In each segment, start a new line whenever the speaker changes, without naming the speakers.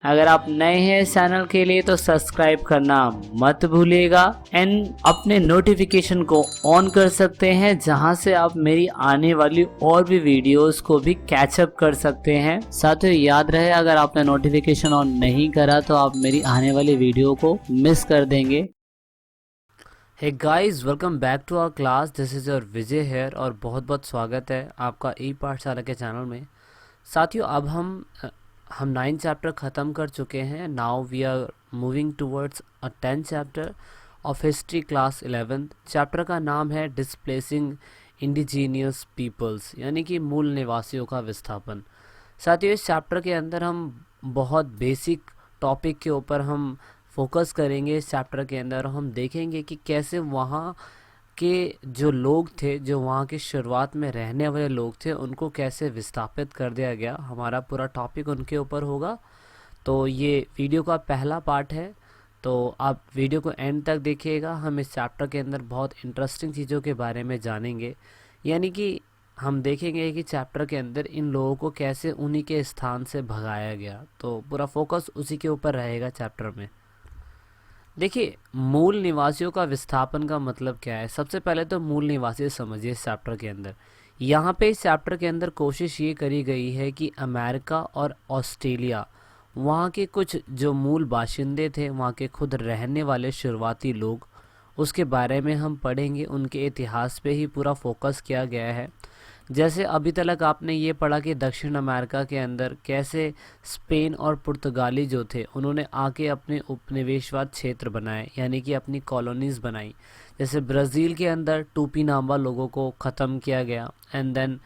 अगर आप नए हैं इस चैनल के लिए तो सब्सक्राइब करना मत भूलिएगा एंड अपने नोटिफिकेशन को ऑन कर सकते हैं, जहां से आप मेरी आने वाली और भी वीडियोस को भी कैचअप कर सकते हैं। साथ ही याद रहे, अगर आपने नोटिफिकेशन ऑन नहीं करा तो आप मेरी आने वाली वीडियो को मिस कर देंगे। Hey guys, welcome back to our class. This is your Vijay here और बहुत बहुत स्वागत है आपका ई पाठशाला के चैनल में। साथियों, अब हम 9th चैप्टर ख़त्म कर चुके हैं। Now we are moving towards a 10th chapter of history class 11th। Chapter का नाम है डिस्प्लेसिंग इंडिजीनियस पीपल्स, यानी कि मूल निवासियों का विस्थापन। साथियों, इस चैप्टर के अंदर हम बहुत बेसिक टॉपिक के ऊपर हम फोकस करेंगे। इस चैप्टर के अंदर हम देखेंगे कि कैसे वहाँ के जो लोग थे, जो वहाँ की शुरुआत में रहने वाले लोग थे, उनको कैसे विस्थापित कर दिया गया। हमारा पूरा टॉपिक उनके ऊपर होगा। तो ये वीडियो का पहला पार्ट है, तो आप वीडियो को एंड तक देखिएगा। हम इस चैप्टर के अंदर बहुत इंटरेस्टिंग चीज़ों के बारे में जानेंगे, यानी कि हम देखेंगे कि चैप्टर के अंदर इन लोगों को कैसे उन्हीं के स्थान से भगाया गया। तो पूरा फोकस उसी के ऊपर रहेगा चैप्टर में। देखिए, मूल निवासियों का विस्थापन का मतलब क्या है। सबसे पहले तो मूल निवासी समझिए। इस चैप्टर के अंदर यहाँ पे इस चैप्टर के अंदर कोशिश ये करी गई है कि अमेरिका और ऑस्ट्रेलिया, वहाँ के कुछ जो मूल बाशिंदे थे, वहाँ के खुद रहने वाले शुरुआती लोग, उसके बारे में हम पढ़ेंगे। उनके इतिहास पे ही पूरा फोकस किया गया है। जैसे अभी तक आपने ये पढ़ा कि दक्षिण अमेरिका के अंदर कैसे स्पेन और पुर्तगाली जो थे, उन्होंने आके अपने उपनिवेशवाद क्षेत्र बनाए, यानी कि अपनी कॉलोनीज़ बनाई। जैसे ब्राज़ील के अंदर टूपीनामा लोगों को ख़त्म किया गया। एंड देन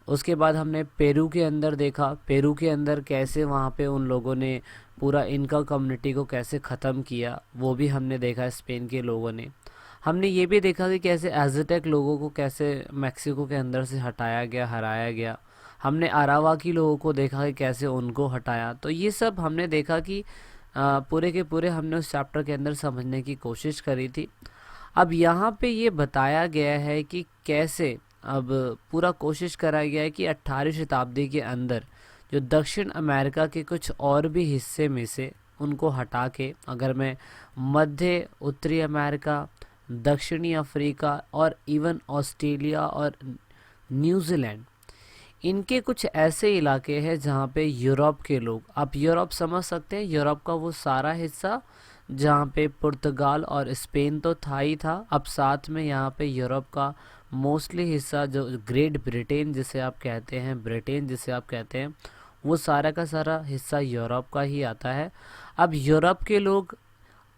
उसके बाद हमने पेरू के अंदर देखा, पेरू के अंदर कैसे वहाँ पे उन लोगों ने पूरा इनका कम्युनिटी को कैसे ख़त्म किया, वो भी हमने देखा स्पेन के लोगों ने। हमने ये भी देखा कि कैसे एज़टेक लोगों को कैसे मैक्सिको के अंदर से हटाया गया, हराया गया। हमने अरावाकी लोगों को देखा कि कैसे उनको हटाया। तो ये सब हमने देखा कि पूरे के पूरे हमने उस चैप्टर के अंदर समझने की कोशिश करी थी। अब यहाँ पे ये बताया गया है कि कैसे अब पूरा कोशिश करा गया है कि 18वीं शताब्दी के अंदर जो दक्षिण अमेरिका के कुछ और भी हिस्से में से उनको हटा के, अगर मैं मध्य उत्तरी अमेरिका, दक्षिणी अफ्रीका और इवन ऑस्ट्रेलिया और न्यूजीलैंड, इनके कुछ ऐसे इलाके हैं जहाँ पे यूरोप के लोग, आप यूरोप समझ सकते हैं, यूरोप का वो सारा हिस्सा जहाँ पे पुर्तगाल और स्पेन तो था ही था, अब साथ में यहाँ पे यूरोप का मोस्टली हिस्सा जो ग्रेट ब्रिटेन जिसे आप कहते हैं, ब्रिटेन जिसे आप कहते हैं, वो सारा का सारा हिस्सा यूरोप का ही आता है। अब यूरोप के लोग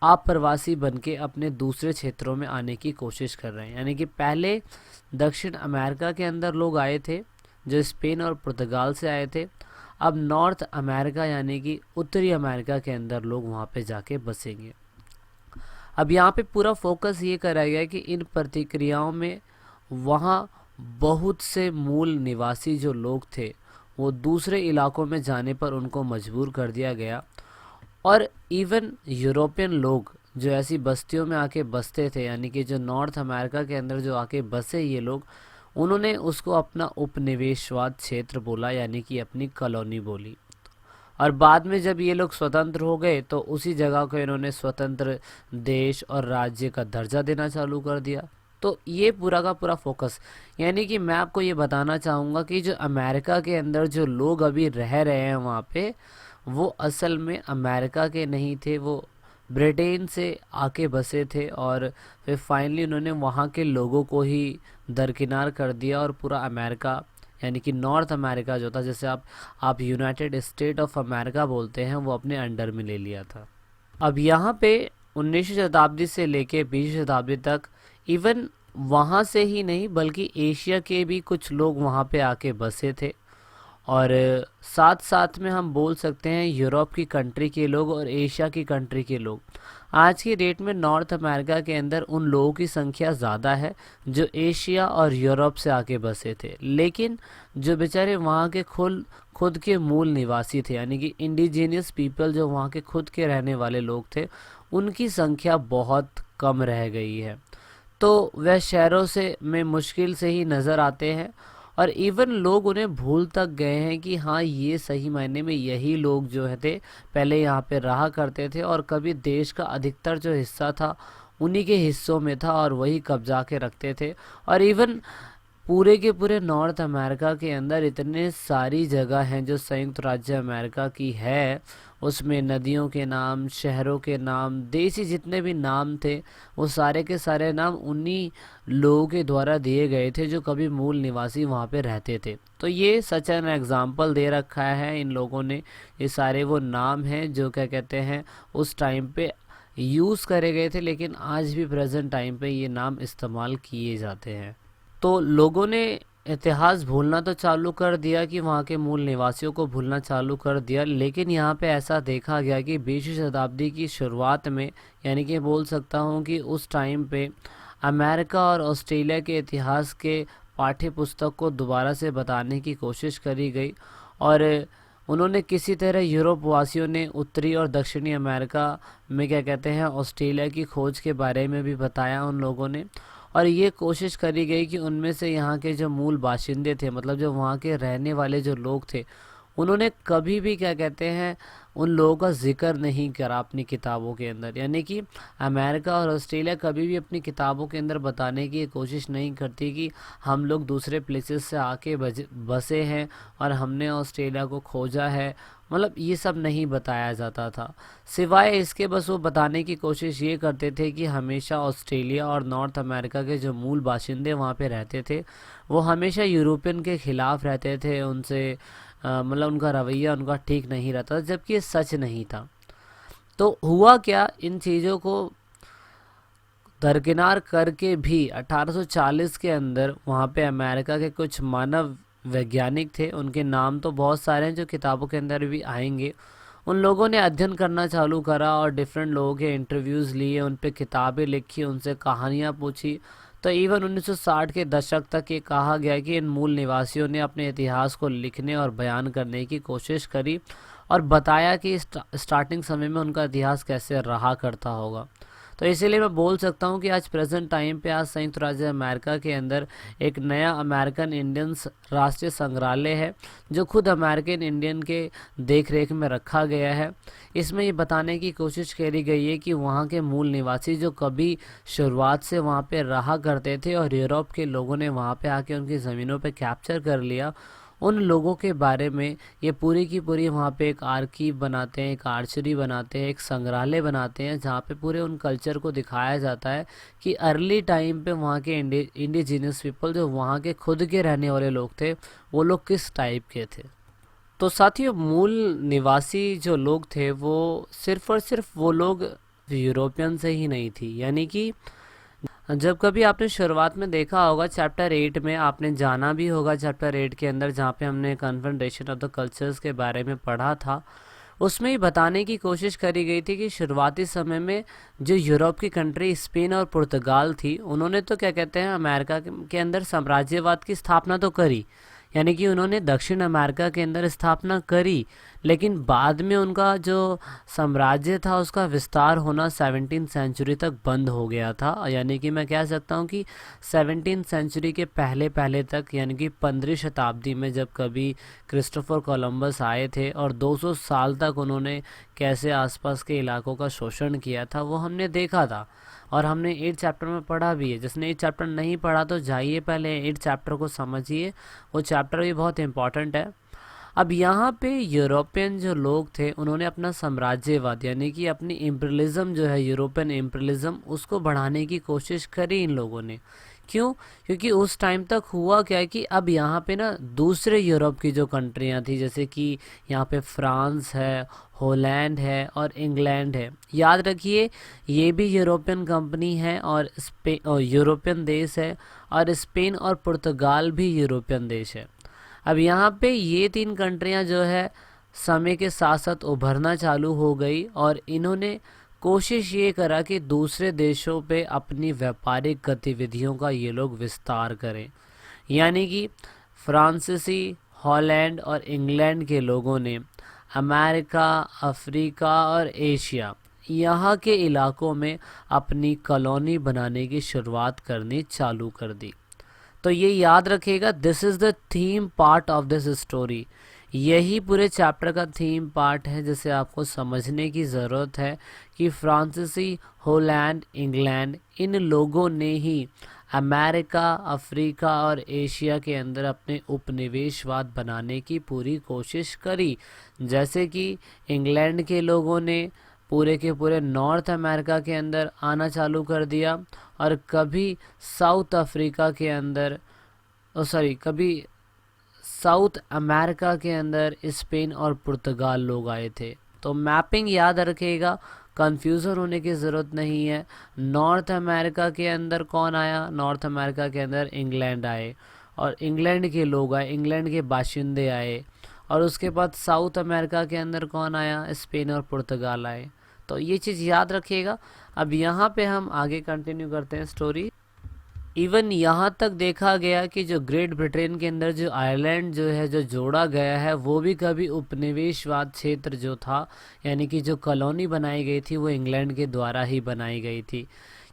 अप्रवासी बनके अपने दूसरे क्षेत्रों में आने की कोशिश कर रहे हैं, यानी कि पहले दक्षिण अमेरिका के अंदर लोग आए थे जो स्पेन और पुर्तगाल से आए थे। अब नॉर्थ अमेरिका यानी कि उत्तरी अमेरिका के अंदर लोग वहाँ पे जाके बसेंगे। अब यहाँ पे पूरा फोकस ये करा गया है कि इन प्रतिक्रियाओं में वहाँ बहुत से मूल निवासी जो लोग थे, वो दूसरे इलाकों में जाने पर उनको मजबूर कर दिया गया। और इवन यूरोपियन लोग जो ऐसी बस्तियों में आके बसते थे, यानी कि जो नॉर्थ अमेरिका के अंदर जो आके बसे ये लोग, उन्होंने उसको अपना उपनिवेशवाद क्षेत्र बोला, यानी कि अपनी कॉलोनी बोली। और बाद में जब ये लोग स्वतंत्र हो गए तो उसी जगह को इन्होंने स्वतंत्र देश और राज्य का दर्जा देना चालू कर दिया। तो ये पूरा का पूरा फोकस, यानी कि मैं आपको ये बताना चाहूँगा कि जो अमेरिका के अंदर जो लोग अभी रह रहे हैं वहाँ पे, वो असल में अमेरिका के नहीं थे, वो ब्रिटेन से आके बसे थे। और फिर फाइनली उन्होंने वहाँ के लोगों को ही दरकिनार कर दिया और पूरा अमेरिका, यानी कि नॉर्थ अमेरिका जो था, जैसे आप यूनाइटेड स्टेट ऑफ अमेरिका बोलते हैं, वो अपने अंडर में ले लिया था। अब यहाँ पे 19वीं शताब्दी से लेके 20वीं शताब्दी तक इवन वहाँ से ही नहीं बल्कि एशिया के भी कुछ लोग वहाँ पे आके बसे थे। और साथ साथ में हम बोल सकते हैं यूरोप की कंट्री के लोग और एशिया की कंट्री के लोग। आज की डेट में नॉर्थ अमेरिका के अंदर उन लोगों की संख्या ज़्यादा है जो एशिया और यूरोप से आके बसे थे, लेकिन जो बेचारे वहाँ के खुद के मूल निवासी थे, यानी कि इंडिजीनियस पीपल, जो वहाँ के खुद के रहने वाले लोग थे, उनकी संख्या बहुत कम रह गई है। तो वह शहरों से में मुश्किल से ही नज़र आते हैं। और इवन लोग उन्हें भूल तक गए हैं कि हाँ, ये सही मायने में यही लोग जो है थे पहले यहाँ पे रहा करते थे और कभी देश का अधिकतर जो हिस्सा था उन्हीं के हिस्सों में था और वही कब्जा के रखते थे। और इवन पूरे के पूरे नॉर्थ अमेरिका के अंदर इतने सारी जगह हैं जो संयुक्त राज्य अमेरिका की है, उसमें नदियों के नाम, शहरों के नाम, देशी जितने भी नाम थे वो सारे के सारे नाम उन्हीं लोगों के द्वारा दिए गए थे जो कभी मूल निवासी वहाँ पे रहते थे। तो ये सच एन एग्जाम्पल दे रखा है इन लोगों ने। ये सारे वो नाम हैं जो क्या कहते हैं उस टाइम पे यूज़ करे गए थे, लेकिन आज भी प्रेजेंट टाइम पे ये नाम इस्तेमाल किए जाते हैं। तो लोगों ने इतिहास भूलना तो चालू कर दिया कि वहाँ के मूल निवासियों को भूलना चालू कर दिया, लेकिन यहाँ पे ऐसा देखा गया कि 20वीं शताब्दी की शुरुआत में, यानी कि बोल सकता हूँ कि उस टाइम पे अमेरिका और ऑस्ट्रेलिया के इतिहास के पाठ्य पुस्तक को दोबारा से बताने की कोशिश करी गई और उन्होंने किसी तरह यूरोप वासियों ने उत्तरी और दक्षिणी अमेरिका में क्या कहते हैं ऑस्ट्रेलिया की खोज के बारे में भी बताया उन लोगों ने। और ये कोशिश करी गई कि उनमें से यहाँ के जो मूल बाशिंदे थे, मतलब जो वहाँ के रहने वाले जो लोग थे, उन्होंने कभी भी क्या कहते हैं उन लोगों का जिक्र नहीं करा अपनी किताबों के अंदर। यानी कि अमेरिका और ऑस्ट्रेलिया कभी भी अपनी किताबों के अंदर बताने की कोशिश नहीं करती कि हम लोग दूसरे प्लेसेस से आके बसे हैं और हमने ऑस्ट्रेलिया को खोजा है, मतलब ये सब नहीं बताया जाता था। सिवाय इसके बस वो बताने की कोशिश ये करते थे कि हमेशा ऑस्ट्रेलिया और नॉर्थ अमेरिका के जो मूल बाशिंदे वहाँ पे रहते थे वो हमेशा यूरोपियन के ख़िलाफ़ रहते थे, उनसे मतलब उनका रवैया उनका ठीक नहीं रहता, जबकि ये सच नहीं था। तो हुआ क्या, इन चीज़ों को दरकिनार करके भी 1840 के अंदर वहाँ पे अमेरिका के कुछ मानव वैज्ञानिक थे, उनके नाम तो बहुत सारे हैं जो किताबों के अंदर भी आएंगे। उन लोगों ने अध्ययन करना चालू करा और डिफरेंट लोगों के इंटरव्यूज़ लिए, उन पे किताबें लिखी, उनसे कहानियाँ पूछी। तो इवन 1960 के दशक तक ये कहा गया कि इन मूल निवासियों ने अपने इतिहास को लिखने और बयान करने की कोशिश करी और बताया कि स्टार्टिंग समय में उनका इतिहास कैसे रहा करता होगा। तो इसीलिए मैं बोल सकता हूँ कि आज प्रेजेंट टाइम पे आज संयुक्त राज्य अमेरिका के अंदर एक नया अमेरिकन इंडियंस राष्ट्रीय संग्रहालय है जो खुद अमेरिकन इंडियन के देख रेख में रखा गया है। इसमें ये बताने की कोशिश करी गई है कि वहाँ के मूल निवासी जो कभी शुरुआत से वहाँ पे रहा करते थे और यूरोप के लोगों ने वहाँ पे आके उनकी ज़मीनों पे कैप्चर कर लिया, उन लोगों के बारे में ये पूरी की पूरी वहाँ पे एक आर्कीव बनाते हैं, एक आर्चरी बनाते हैं, एक संग्रहालय बनाते हैं जहाँ पे पूरे उन कल्चर को दिखाया जाता है कि अर्ली टाइम पे वहाँ के इंडिजिनियस पीपल जो वहाँ के खुद के रहने वाले लोग थे वो लोग किस टाइप के थे। तो साथियों, मूल निवासी जो लोग थे वो सिर्फ़ और सिर्फ वो लोग यूरोपियन से ही नहीं थी। यानी कि जब कभी आपने शुरुआत में देखा होगा चैप्टर 8 में, आपने जाना भी होगा चैप्टर 8 के अंदर जहाँ पे हमने कन्फ्रंटेशन ऑफ द कल्चर्स के बारे में पढ़ा था, उसमें ही बताने की कोशिश करी गई थी कि शुरुआती समय में जो यूरोप की कंट्री स्पेन और पुर्तगाल थी, उन्होंने तो क्या कहते हैं अमेरिका के अंदर साम्राज्यवाद की स्थापना तो करी, यानी कि उन्होंने दक्षिण अमेरिका के अंदर स्थापना करी, लेकिन बाद में उनका जो साम्राज्य था उसका विस्तार होना 17वीं सेंचुरी तक बंद हो गया था। यानी कि मैं कह सकता हूँ कि 17वीं सेंचुरी के पहले पहले तक, यानी कि 15वीं शताब्दी में जब कभी क्रिस्टोफर कोलंबस आए थे और 200 साल तक उन्होंने कैसे आसपास के इलाकों का शोषण किया था वो हमने देखा था और हमने 8 चैप्टर में पढ़ा भी है। जिसने 8 चैप्टर नहीं पढ़ा तो जाइए पहले 8 चैप्टर को समझिए, वो चैप्टर भी बहुत इम्पॉर्टेंट है। अब यहाँ पे यूरोपियन जो लोग थे उन्होंने अपना साम्राज्यवाद यानी कि अपनी इम्पीरियलिज्म जो है यूरोपियन इम्पीरियलिज्म उसको बढ़ाने की कोशिश करी इन लोगों ने। क्यों? क्योंकि उस टाइम तक हुआ क्या है कि अब यहाँ पे ना दूसरे यूरोप की जो कंट्रियाँ थी, जैसे कि यहाँ पे फ्रांस है, हॉलैंड है और इंग्लैंड है। याद रखिए ये भी यूरोपियन कंपनी है और यूरोपियन देश है, और स्पेन और पुर्तगाल भी यूरोपियन देश है। अब यहाँ पे ये 3 कंट्रियाँ जो है समय के साथ साथ उभरना चालू हो गई और इन्होंने कोशिश ये करा कि दूसरे देशों पे अपनी व्यापारिक गतिविधियों का ये लोग विस्तार करें। यानी कि फ्रांसीसी, हॉलैंड और इंग्लैंड के लोगों ने अमेरिका, अफ्रीका और एशिया यहाँ के इलाकों में अपनी कॉलोनी बनाने की शुरुआत करनी चालू कर दी। तो ये याद रखिएगा, this is the theme part of this story. यही पूरे चैप्टर का थीम पार्ट है जिसे आपको समझने की ज़रूरत है कि फ्रांसीसी, हॉलैंड, इंग्लैंड, इन लोगों ने ही अमेरिका, अफ्रीका और एशिया के अंदर अपने उपनिवेशवाद बनाने की पूरी कोशिश करी। जैसे कि इंग्लैंड के लोगों ने पूरे के पूरे नॉर्थ अमेरिका के अंदर आना चालू कर दिया, और कभी साउथ अफ्रीका के अंदर, कभी साउथ अमेरिका के अंदर स्पेन और पुर्तगाल लोग आए थे। तो मैपिंग याद रखिएगा, कंफ्यूजन होने की ज़रूरत नहीं है। नॉर्थ अमेरिका के अंदर कौन आया? नॉर्थ अमेरिका के अंदर इंग्लैंड आए, और इंग्लैंड के लोग आए, इंग्लैंड के बाशिंदे आए। और उसके बाद साउथ अमेरिका के अंदर कौन आया? स्पेन और पुर्तगाल आए। तो ये चीज़ याद रखिएगा। अब यहाँ पे हम आगे कंटिन्यू करते हैं स्टोरी। इवन यहाँ तक देखा गया कि जो ग्रेट ब्रिटेन के अंदर जो आयरलैंड जो है जो जोड़ा गया है, वो भी कभी उपनिवेशवाद क्षेत्र जो था, यानी कि जो कॉलोनी बनाई गई थी, वो इंग्लैंड के द्वारा ही बनाई गई थी।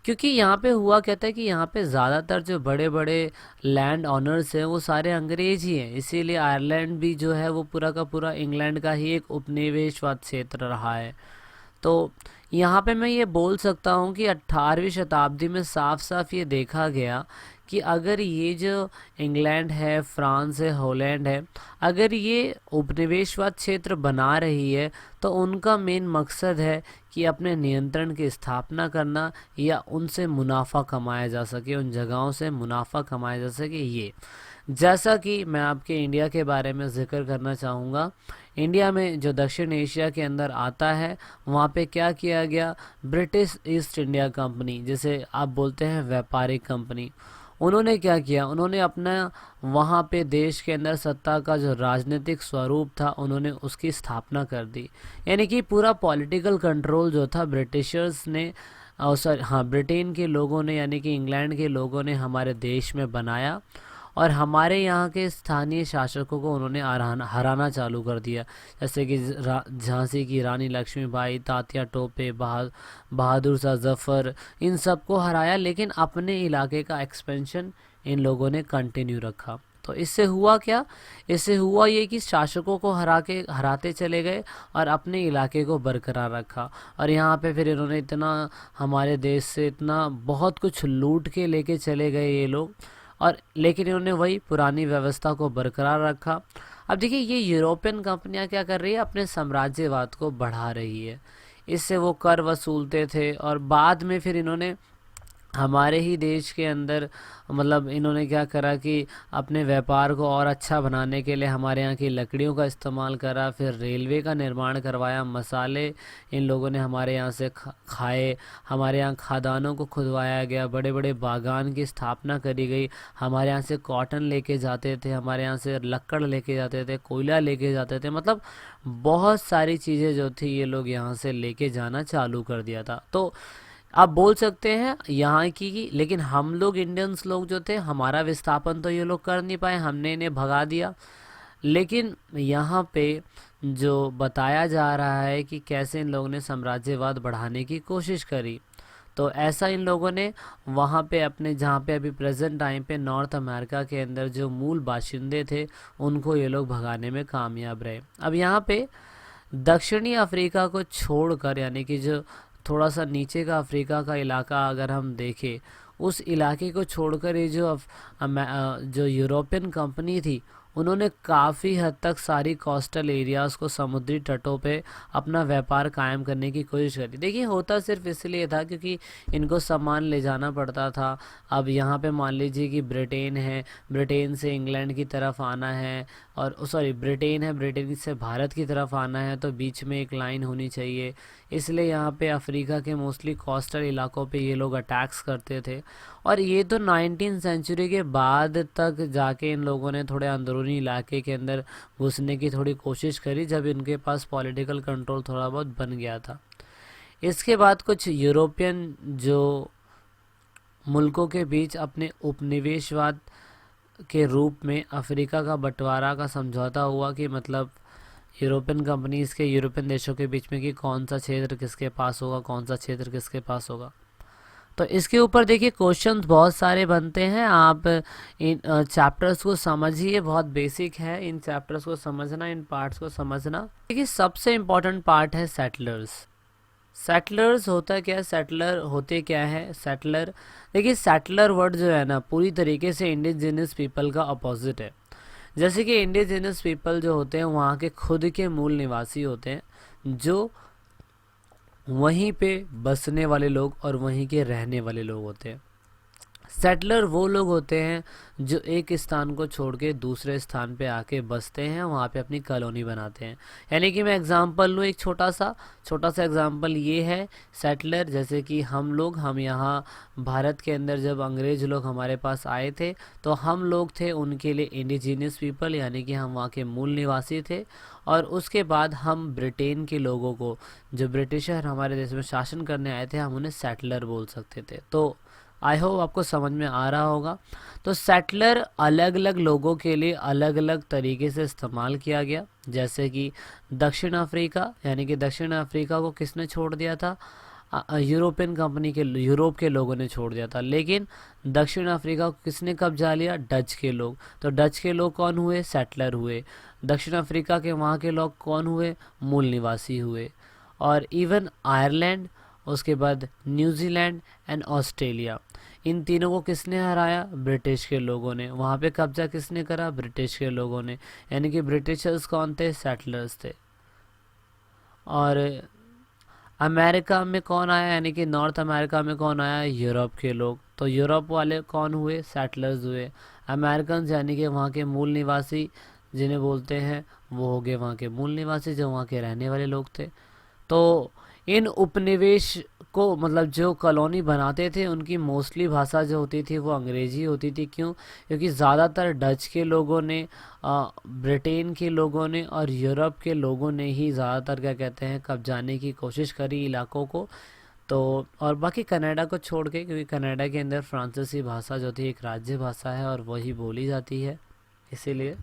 क्योंकि यहाँ पे हुआ क्या था कि यहाँ पे ज़्यादातर जो बड़े बड़े लैंड ऑनर्स हैं वो सारे अंग्रेज ही हैं, इसीलिए आयरलैंड भी जो है वो पूरा का पूरा इंग्लैंड का ही एक उपनिवेशवाद क्षेत्र रहा है। तो यहाँ पे मैं ये बोल सकता हूँ कि 18वीं शताब्दी में साफ साफ ये देखा गया कि अगर ये जो इंग्लैंड है, फ्रांस है, हॉलैंड है, अगर ये उपनिवेशवाद क्षेत्र बना रही है तो उनका मेन मकसद है कि अपने नियंत्रण की स्थापना करना या उनसे मुनाफा कमाया जा सके, उन जगहों से मुनाफा कमाया जा सके। ये जैसा कि मैं आपके इंडिया के बारे में जिक्र करना चाहूँगा, इंडिया में जो दक्षिण एशिया के अंदर आता है, वहाँ पे क्या किया गया? ब्रिटिश ईस्ट इंडिया कंपनी, जिसे आप बोलते हैं व्यापारिक कंपनी, उन्होंने क्या किया? उन्होंने अपना वहाँ पे देश के अंदर सत्ता का जो राजनीतिक स्वरूप था, उन्होंने उसकी स्थापना कर दी। यानी कि पूरा पॉलिटिकल कंट्रोल जो था ब्रिटिशर्स ने, ब्रिटेन के लोगों ने, यानी कि इंग्लैंड के लोगों ने हमारे देश में बनाया, और हमारे यहाँ के स्थानीय शासकों को उन्होंने हराना चालू कर दिया। जैसे कि झांसी की रानी लक्ष्मीबाई, तात्या टोपे, बहादुर शाह जफ़र, इन सबको हराया, लेकिन अपने इलाके का एक्सपेंशन इन लोगों ने कंटिन्यू रखा। तो इससे हुआ क्या? इससे हुआ ये कि शासकों को हराते चले गए और अपने इलाके को बरकरार रखा। और यहाँ पे फिर इन्होंने इतना हमारे देश से इतना बहुत कुछ लूट के लेके चले गए ये लोग, और लेकिन इन्होंने वही पुरानी व्यवस्था को बरकरार रखा। अब देखिए, ये यूरोपियन कंपनियां क्या कर रही है? अपने साम्राज्यवाद को बढ़ा रही है। इससे वो कर वसूलते थे, और बाद में फिर इन्होंने हमारे ही देश के अंदर, मतलब इन्होंने क्या करा कि अपने व्यापार को और अच्छा बनाने के लिए हमारे यहाँ की लकड़ियों का इस्तेमाल करा, फिर रेलवे का निर्माण करवाया, मसाले इन लोगों ने हमारे यहाँ से खाए, हमारे यहाँ खादानों को खुदवाया गया, बड़े बड़े बागान की स्थापना करी गई, हमारे यहाँ से कॉटन लेके जाते थे, हमारे यहाँ से लक्कड़ लेके जाते थे, कोयला लेके जाते थे, मतलब बहुत सारी चीज़ें जो थी ये लोग यहाँ से लेके जाना चालू कर दिया था। तो आप बोल सकते हैं यहाँ की, लेकिन हम लोग इंडियंस लोग जो थे, हमारा विस्थापन तो ये लोग कर नहीं पाए, हमने इन्हें भगा दिया। लेकिन यहाँ पे जो बताया जा रहा है कि कैसे इन लोगों ने साम्राज्यवाद बढ़ाने की कोशिश करी, तो ऐसा इन लोगों ने वहाँ पे अपने, जहाँ पे अभी प्रेजेंट टाइम पे नॉर्थ अमेरिका के अंदर जो मूल बाशिंदे थे, उनको ये लोग भगाने में कामयाब रहे। अब यहाँ पे दक्षिणी अफ्रीका को छोड़कर, यानी कि जो थोड़ा सा नीचे का अफ्रीका का इलाका अगर हम देखें, उस इलाके को छोड़कर ये जो यूरोपियन कंपनी थी, उन्होंने काफ़ी हद तक सारी कोस्टल एरियाज़ को, समुद्री तटों पे अपना व्यापार कायम करने की कोशिश करी। देखिए, होता सिर्फ इसलिए था क्योंकि इनको सामान ले जाना पड़ता था। अब यहाँ पे मान लीजिए कि ब्रिटेन है, ब्रिटेन से इंग्लैंड की तरफ आना है, और ब्रिटेन है, ब्रिटेन से भारत की तरफ आना है, तो बीच में एक लाइन होनी चाहिए। इसलिए यहाँ पे अफ्रीका के मोस्टली कोस्टल इलाकों पे ये लोग अटैक्स करते थे। और ये तो 19वीं सेंचुरी के बाद तक जाके इन लोगों ने थोड़े अंदरूनी इलाके के अंदर घुसने की थोड़ी कोशिश करी, जब इनके पास पॉलिटिकल कंट्रोल थोड़ा बहुत बन गया था। इसके बाद कुछ यूरोपियन जो मुल्कों के बीच अपने उपनिवेशवाद के रूप में अफ्रीका का बंटवारा का समझौता हुआ, कि मतलब यूरोपियन कंपनीज के यूरोपियन देशों के बीच में कि कौन सा क्षेत्र किसके पास होगा, कौन सा क्षेत्र किसके पास होगा। तो इसके ऊपर देखिए क्वेश्चंस बहुत सारे बनते हैं। आप इन चैप्टर्स को समझिए, बहुत बेसिक है इन चैप्टर्स को समझना, इन पार्ट्स को समझना। देखिए सबसे इम्पोर्टेंट पार्ट है सेटलर्स। सेटलर्स होता क्या है, सेटलर होते क्या है सेटलर। देखिए सेटलर वर्ड जो है ना पूरी तरीके से इंडिजिनस पीपल का अपोजिट है। जैसे कि इंडिजिनस पीपल जो होते हैं वहाँ के खुद के मूल निवासी होते हैं, जो वहीं पे बसने वाले लोग और वहीं के रहने वाले लोग होते हैं। सेटलर वो लोग होते हैं जो एक स्थान को छोड़ के दूसरे स्थान पे आके बसते हैं, वहाँ पे अपनी कॉलोनी बनाते हैं। यानी कि मैं एग्जांपल लूँ, एक छोटा सा एग्जांपल ये है सेटलर, जैसे कि हम यहाँ भारत के अंदर जब अंग्रेज लोग हमारे पास आए थे तो हम लोग थे उनके लिए इंडिजीनियस पीपल, यानी कि हम वहाँ के मूल निवासी थे। और उसके बाद हम ब्रिटेन के लोगों को, जो ब्रिटिशर हमारे देश में शासन करने आए थे, हम उन्हें सेटलर बोल सकते थे। तो आई होप आपको समझ में आ रहा होगा। तो सेटलर अलग अलग लोगों के लिए अलग अलग तरीके से इस्तेमाल किया गया। जैसे कि दक्षिण अफ्रीका, यानी कि दक्षिण अफ्रीका को किसने छोड़ दिया था, यूरोप के लोगों ने छोड़ दिया था। लेकिन दक्षिण अफ्रीका को किसने कब्जा लिया, डच के लोग। तो डच के लोग कौन हुए, सेटलर हुए। दक्षिण अफ्रीका के वहाँ के लोग कौन हुए, मूल निवासी हुए। और इवन आयरलैंड, उसके बाद न्यूजीलैंड एंड ऑस्ट्रेलिया, इन तीनों को किसने हराया, ब्रिटिश के लोगों ने। वहाँ पे कब्जा किसने करा, ब्रिटिश के लोगों ने। यानी कि ब्रिटिशर्स कौन थे, सेटलर्स थे। और अमेरिका में कौन आया, यानी कि नॉर्थ अमेरिका में कौन आया, यूरोप के लोग। तो यूरोप वाले कौन हुए, सेटलर्स हुए। अमेरिकन यानी कि वहाँ के मूल निवासी जिन्हें बोलते हैं, वो हो गए वहाँ के मूल निवासी, जो वहाँ के रहने वाले लोग थे। तो इन उपनिवेश को, मतलब जो कॉलोनी बनाते थे, उनकी मोस्टली भाषा जो होती थी वो अंग्रेजी होती थी। क्यों, क्योंकि ज़्यादातर डच के लोगों ने, ब्रिटेन के लोगों ने और यूरोप के लोगों ने ही ज़्यादातर क्या कहते हैं कब्जाने की कोशिश करी इलाकों को। तो और बाकी कनाडा को छोड़ के, क्योंकि कनाडा के अंदर फ्रांसीसी भाषा जो थी एक राज्य भाषा है और वही बोली जाती है, इसीलिए।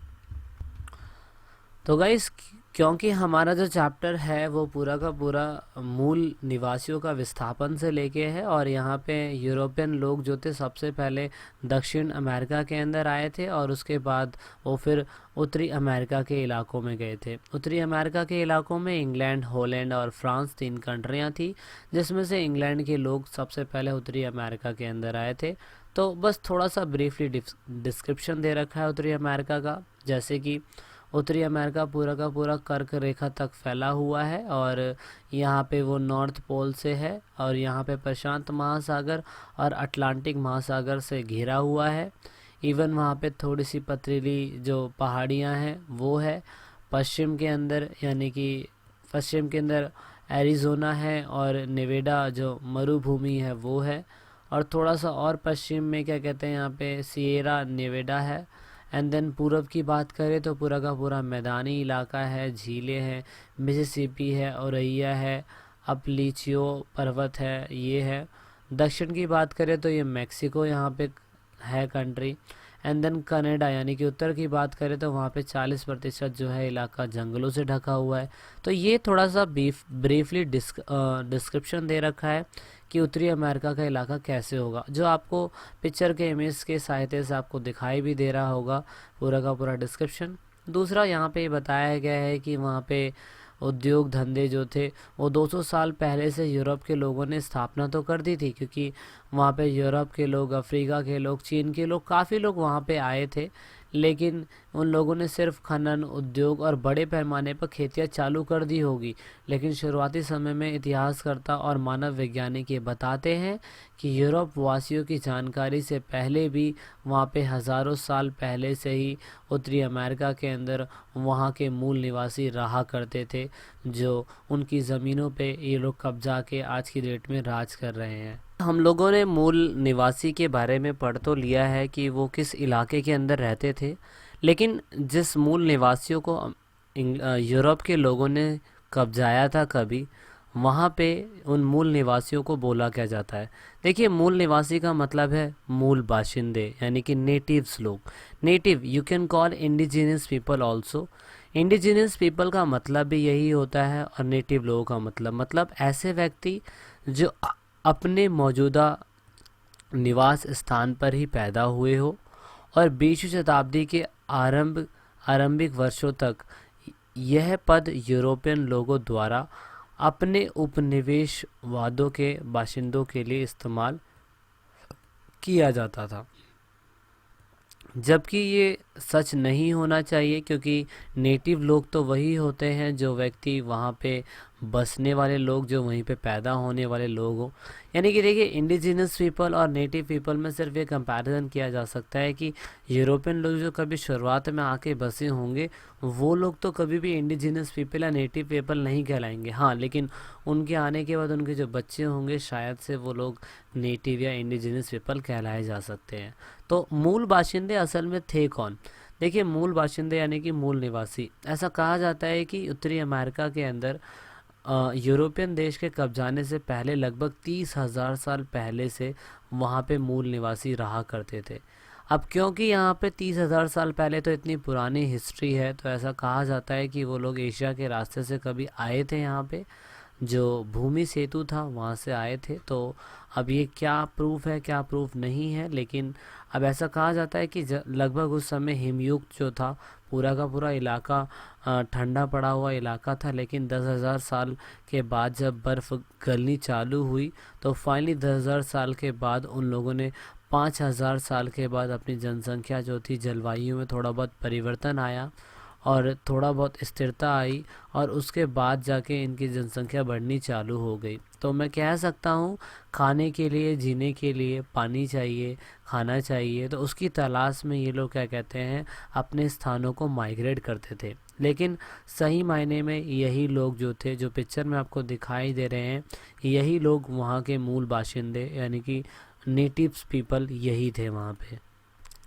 तो गाइस, क्योंकि हमारा जो चैप्टर है वो पूरा का पूरा मूल निवासियों का विस्थापन से लेके है, और यहाँ पे यूरोपियन लोग जो थे सबसे पहले दक्षिण अमेरिका के अंदर आए थे, और उसके बाद वो फिर उत्तरी अमेरिका के इलाकों में गए थे। उत्तरी अमेरिका के इलाकों में इंग्लैंड, हॉलैंड और फ्रांस 3 कंट्रियाँ थी, जिसमें से इंग्लैंड के लोग सबसे पहले उत्तरी अमेरिका के अंदर आए थे। तो बस थोड़ा सा ब्रीफली डिस्क्रिप्शन दे रखा है उत्तरी अमेरिका का। जैसे कि उत्तरी अमेरिका पूरा का पूरा कर्क रेखा तक फैला हुआ है, और यहाँ पे वो नॉर्थ पोल से है, और यहाँ पे प्रशांत महासागर और अटलांटिक महासागर से घिरा हुआ है। इवन वहाँ पे थोड़ी सी पथरीली जो पहाड़ियाँ हैं वो है। पश्चिम के अंदर, यानी कि पश्चिम के अंदर एरिज़ोना है, और नेवेडा जो मरुभूमि है वो है। और थोड़ा सा और पश्चिम में क्या कहते हैं, यहाँ पे सिएरा नेवेडा है। एंड देन पूरब की बात करें तो पूरा का पूरा मैदानी इलाका है, झीलें हैं, मिसिसिपी है, ओरैया है, अपलीचियो पर्वत है, ये है। दक्षिण की बात करें तो ये मैक्सिको यहाँ पे है कंट्री। एंड देन कनाडा, यानी कि उत्तर की बात करें तो वहाँ पे 40% जो है इलाका जंगलों से ढका हुआ है। तो ये थोड़ा सा ब्रीफली डिस्क्रिप्शन दे रखा है कि उत्तरी अमेरिका का इलाका कैसे होगा, जो आपको पिक्चर के इमेज के सहायता से आपको दिखाई भी दे रहा होगा पूरा का पूरा डिस्क्रिप्शन। दूसरा यहाँ पे बताया गया है कि वहाँ पे उद्योग धंधे जो थे वो 200 साल पहले से यूरोप के लोगों ने स्थापना तो कर दी थी, क्योंकि वहाँ पे यूरोप के लोग, अफ्रीका के लोग, चीन के लोग, काफ़ी लोग वहाँ पे आए थे। लेकिन उन लोगों ने सिर्फ खनन, उद्योग और बड़े पैमाने पर खेतियाँ चालू कर दी होगी। लेकिन शुरुआती समय में इतिहासकर्ता और मानव वैज्ञानिक ये बताते हैं कि यूरोप वासियों की जानकारी से पहले भी वहाँ पे हज़ारों साल पहले से ही उत्तरी अमेरिका के अंदर वहाँ के मूल निवासी रहा करते थे, जो उनकी ज़मीनों पे ये लोग कब्जा के आज की डेट में राज कर रहे हैं। हम लोगों ने मूल निवासी के बारे में पढ़ तो लिया है कि वो किस इलाके के अंदर रहते थे, लेकिन जिस मूल निवासियों को यूरोप के लोगों ने कब्जाया था कभी, वहाँ पे उन मूल निवासियों को बोला क्या जाता है। देखिए, मूल निवासी का मतलब है मूल बाशिंदे, यानी कि नेटिव्स लोग। Native you can call indigenous people also. Indigenous people का मतलब भी यही होता है, और नेटिव लोगों का मतलब ऐसे व्यक्ति जो अपने मौजूदा निवास स्थान पर ही पैदा हुए हो और 20वीं शताब्दी के आरंभिक वर्षों तक यह पद यूरोपियन लोगों द्वारा अपने उपनिवेशवादों के बाशिंदों के लिए इस्तेमाल किया जाता था, जबकि ये सच नहीं होना चाहिए, क्योंकि नेटिव लोग तो वही होते हैं जो व्यक्ति वहाँ पे बसने वाले लोग, जो वहीं पे पैदा होने वाले लोग हो। यानी कि देखिए, इंडिजिनस पीपल और नेटिव पीपल में सिर्फ ये कंपैरिजन किया जा सकता है कि यूरोपियन लोग जो कभी शुरुआत में आके बसे होंगे वो लोग तो कभी भी इंडिजिनस पीपल या नेटिव पीपल नहीं कहलाएंगे। हाँ, लेकिन उनके आने के बाद उनके जो बच्चे होंगे शायद से वो लोग नेटिव या इंडिजिनस पीपल कहलाए जा सकते हैं। तो मूल बाशिंदे असल में थे कौन? देखिए, मूल बाशिंदे यानी कि मूल निवासी, ऐसा कहा जाता है कि उत्तरी अमेरिका के अंदर यूरोपियन देश के कब्जाने से पहले लगभग 30,000 साल पहले से वहाँ पे मूल निवासी रहा करते थे। अब क्योंकि यहाँ पे 30,000 साल पहले तो इतनी पुरानी हिस्ट्री है, तो ऐसा कहा जाता है कि वो लोग एशिया के रास्ते से कभी आए थे, यहाँ पे जो भूमि सेतु था वहाँ से आए थे। तो अब ये क्या प्रूफ है क्या प्रूफ नहीं है, लेकिन अब ऐसा कहा जाता है कि लगभग उस समय हिमयुग जो था, पूरा का पूरा इलाका ठंडा पड़ा हुआ इलाका था, लेकिन 10,000 साल के बाद जब बर्फ़ गलनी चालू हुई तो फाइनली 10,000 साल के बाद उन लोगों ने 5,000 साल के बाद अपनी जनसंख्या जो थी, जलवायु में थोड़ा बहुत परिवर्तन आया और थोड़ा बहुत स्थिरता आई और उसके बाद जाके इनकी जनसंख्या बढ़नी चालू हो गई। तो मैं कह सकता हूँ, खाने के लिए, जीने के लिए पानी चाहिए, खाना चाहिए, तो उसकी तलाश में ये लोग क्या कहते हैं, अपने स्थानों को माइग्रेट करते थे। लेकिन सही मायने में यही लोग जो थे, जो पिक्चर में आपको दिखाई दे रहे हैं, यही लोग वहाँ के मूल बाशिंदे यानी कि नेटिव्स पीपल यही थे वहाँ पे,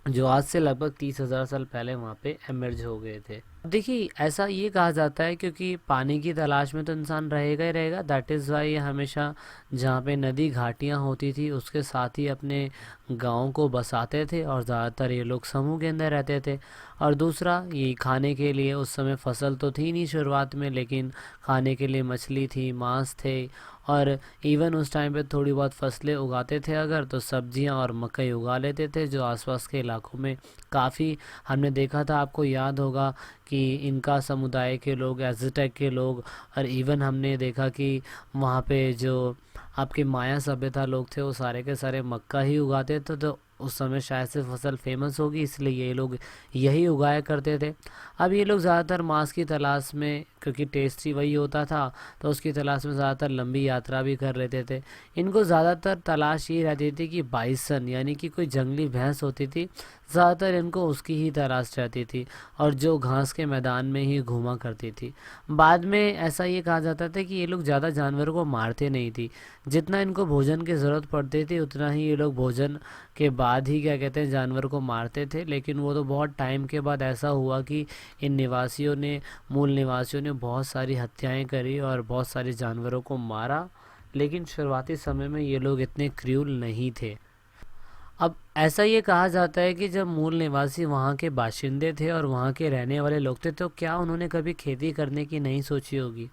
जो आज से लगभग 30,000 साल पहले वहाँ पे एमर्ज हो गए थे। देखिए, ऐसा ये कहा जाता है क्योंकि पानी की तलाश में तो इंसान रहेगा ही रहेगा, दैट इज़ वाई ये हमेशा जहाँ पे नदी घाटियाँ होती थी उसके साथ ही अपने गाँव को बसाते थे और ज़्यादातर ये लोग समूह के अंदर रहते थे। और दूसरा, ये खाने के लिए, उस समय फसल तो थी नहीं शुरुआत में, लेकिन खाने के लिए मछली थी, मांस थे, और इवन उस टाइम पे थोड़ी बहुत फसलें उगाते थे अगर, तो सब्जियां और मकई उगा लेते थे, जो आसपास के इलाकों में काफ़ी हमने देखा था। आपको याद होगा कि इनका समुदाय के लोग, एज़टेक के लोग, और इवन हमने देखा कि वहाँ पे जो आपके माया सभ्यता लोग थे वो सारे के सारे मक्का ही उगाते थे। तो उस समय शायद से फसल फेमस होगी, इसलिए ये लोग यही उगाया करते थे। अब ये लोग ज़्यादातर मांस की तलाश में, क्योंकि टेस्ट ही वही होता था, तो उसकी तलाश में ज़्यादातर लंबी यात्रा भी कर लेते थे। इनको ज़्यादातर तलाश ये रहती थी कि बाइसन यानी कि कोई जंगली भैंस होती थी, ज़्यादातर इनको उसकी ही तलाश रहती थी, और जो घास के मैदान में ही घूमा करती थी। बाद में ऐसा ये कहा जाता था कि ये लोग ज़्यादा जानवरों को मारते नहीं थी, जितना इनको भोजन की ज़रूरत पड़ती थी उतना ही ये लोग भोजन के बाद ही क्या कहते हैं जानवर को मारते थे। लेकिन वो तो बहुत टाइम के बाद ऐसा हुआ कि इन निवासियों ने, मूल निवासियों ने बहुत सारी हत्याएं करी और बहुत सारे जानवरों को मारा, लेकिन शुरुआती समय में ये लोग इतने क्रूर नहीं थे। अब ऐसा ये कहा जाता है कि जब मूल निवासी वहाँ के बाशिंदे थे और वहाँ के रहने वाले लोग थे, तो क्या उन्होंने कभी खेती करने की नहीं सोची होगी?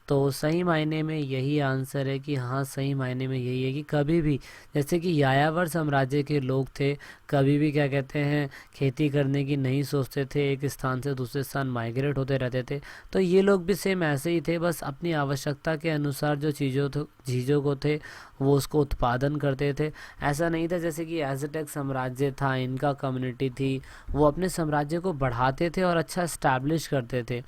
तो सही मायने में यही आंसर है कि हाँ, सही मायने में यही है कि कभी भी, जैसे कि यायावर साम्राज्य के लोग थे, कभी भी क्या कहते हैं खेती करने की नहीं सोचते थे, एक स्थान से दूसरे स्थान माइग्रेट होते रहते थे। तो ये लोग भी सेम ऐसे ही थे, बस अपनी आवश्यकता के अनुसार जो चीज़ों को थे वो उसको उत्पादन करते थे। ऐसा नहीं था जैसे कि एज़टेक साम्राज्य था, इनका कम्युनिटी थी, वो अपने साम्राज्य को बढ़ाते थे और अच्छा इस्टेब्लिश करते थे।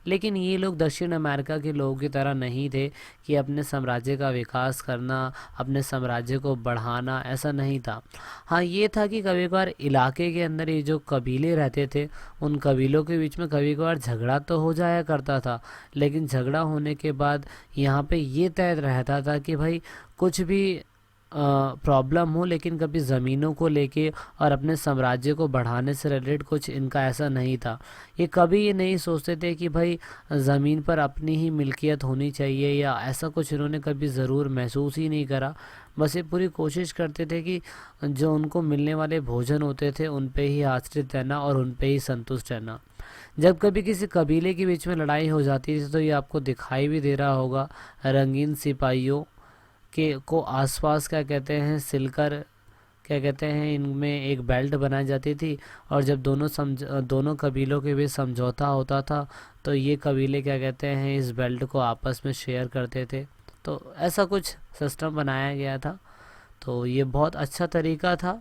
लेकिन ये लोग दक्षिण अमेरिका के लोगों की तरह नहीं थे कि अपने साम्राज्य का विकास करना, अपने साम्राज्य को बढ़ाना, ऐसा नहीं था। हाँ, ये था कि कभी कभार इलाके के अंदर ये जो कबीले रहते थे, उन कबीलों के बीच में कभी कभार झगड़ा तो हो जाया करता था, लेकिन झगड़ा होने के बाद यहाँ पे ये तय रहता था कि भाई कुछ भी प्रॉब्लम हो, लेकिन कभी ज़मीनों को लेके और अपने साम्राज्य को बढ़ाने से रिलेटेड कुछ इनका ऐसा नहीं था। ये कभी ये नहीं सोचते थे कि भाई ज़मीन पर अपनी ही मिल्कियत होनी चाहिए, या ऐसा कुछ इन्होंने कभी ज़रूर महसूस ही नहीं करा। बस ये पूरी कोशिश करते थे कि जो उनको मिलने वाले भोजन होते थे उन पे ही आश्रित रहना और उन पे ही संतुष्ट रहना। जब कभी किसी कबीले के बीच में लड़ाई हो जाती थी, तो ये आपको दिखाई भी दे रहा होगा, रंगीन सिपाहियों के को आसपास क्या कहते हैं सिलकर क्या कहते हैं इनमें एक बेल्ट बनाई जाती थी, और जब दोनों कबीलों के बीच समझौता होता था तो ये कबीले क्या कहते हैं इस बेल्ट को आपस में शेयर करते थे। तो ऐसा कुछ सिस्टम बनाया गया था, तो ये बहुत अच्छा तरीका था।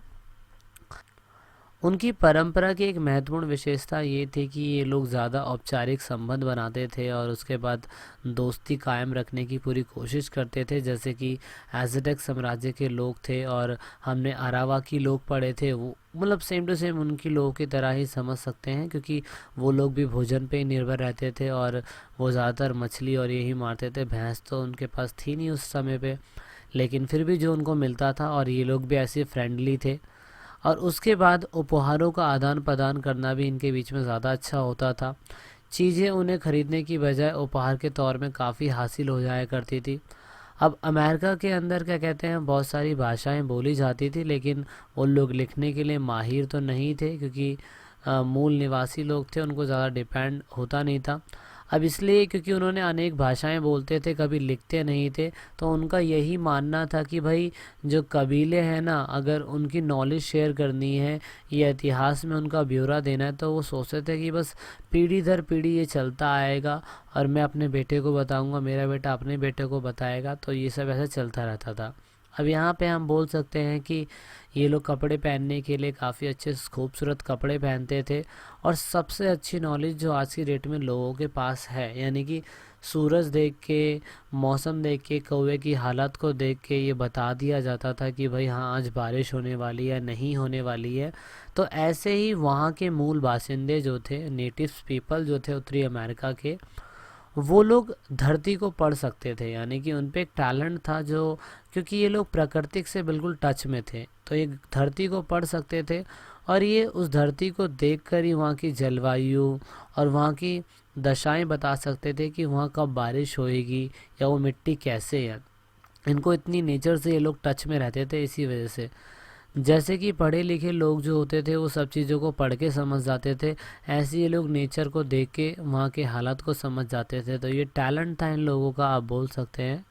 उनकी परंपरा की एक महत्वपूर्ण विशेषता ये थी कि ये लोग ज़्यादा औपचारिक संबंध बनाते थे और उसके बाद दोस्ती कायम रखने की पूरी कोशिश करते थे। जैसे कि एज़टेक साम्राज्य के लोग थे और हमने अरावाकी लोग पढ़े थे, वो मतलब सेम टू सेम उनकी लोगों की तरह ही समझ सकते हैं, क्योंकि वो लोग भी भोजन पे ही निर्भर रहते थे और वो ज़्यादातर मछली और यही मारते थे। भैंस तो उनके पास थी नहीं उस समय पे, लेकिन फिर भी जो उनको मिलता था, और ये लोग भी ऐसे फ्रेंडली थे। और उसके बाद उपहारों का आदान प्रदान करना भी इनके बीच में ज़्यादा अच्छा होता था। चीज़ें उन्हें ख़रीदने की बजाय उपहार के तौर में काफ़ी हासिल हो जाया करती थी। अब अमेरिका के अंदर क्या कहते हैं बहुत सारी भाषाएं बोली जाती थी, लेकिन वो लोग लिखने के लिए माहिर तो नहीं थे, क्योंकि मूल निवासी लोग थे, उनको ज़्यादा डिपेंड होता नहीं था। अब इसलिए क्योंकि उन्होंने अनेक भाषाएं बोलते थे, कभी लिखते नहीं थे, तो उनका यही मानना था कि भाई जो कबीले हैं ना, अगर उनकी नॉलेज शेयर करनी है या इतिहास में उनका ब्यौरा देना है, तो वो सोचते थे कि बस पीढ़ी दर पीढ़ी ये चलता आएगा और मैं अपने बेटे को बताऊंगा, मेरा बेटा अपने बेटे को बताएगा, तो ये सब ऐसा चलता रहता था। अब यहाँ पे हम बोल सकते हैं कि ये लोग कपड़े पहनने के लिए काफ़ी अच्छे खूबसूरत कपड़े पहनते थे, और सबसे अच्छी नॉलेज जो आज की डेट में लोगों के पास है, यानी कि सूरज देख के, मौसम देख के, कौवे की हालत को देख के ये बता दिया जाता था कि भाई हाँ आज बारिश होने वाली है, नहीं होने वाली है। तो ऐसे ही वहाँ के मूल बासिंदे जो थे, नेटिव्स पीपल जो थे उत्तरी अमेरिका के, वो लोग धरती को पढ़ सकते थे, यानी कि उन पे एक टैलेंट था जो, क्योंकि ये लोग प्राकृतिक से बिल्कुल टच में थे, तो ये धरती को पढ़ सकते थे, और ये उस धरती को देखकर ही वहाँ की जलवायु और वहाँ की दशाएं बता सकते थे कि वहाँ कब बारिश होएगी या वो मिट्टी कैसे है। इनको इतनी नेचर से ये लोग टच में रहते थे, इसी वजह से जैसे कि पढ़े लिखे लोग जो होते थे वो सब चीज़ों को पढ़ के समझ जाते थे, ऐसे ये लोग नेचर को देख के वहाँ के हालात को समझ जाते थे। तो ये टैलेंट था इन लोगों का, आप बोल सकते हैं।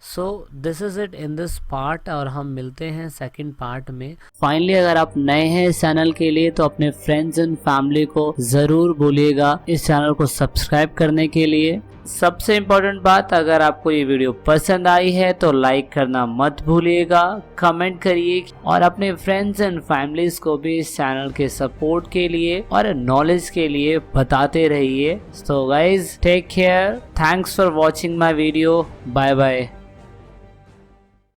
So this is it in this part, और हम मिलते हैं सेकंड पार्ट में। फाइनली अगर आप नए हैं इस चैनल के लिए तो अपने फ्रेंड्स एंड फैमिली को ज़रूर बोलिएगा इस चैनल को सब्सक्राइब करने के लिए। सबसे इम्पोर्टेंट बात, अगर आपको ये वीडियो पसंद आई है तो लाइक करना मत भूलिएगा, कमेंट करिए, और अपने फ्रेंड्स एंड फैमिलीज को भी इस चैनल के सपोर्ट के लिए और नॉलेज के लिए बताते रहिए। So guys take care, thanks for watching my video, bye bye.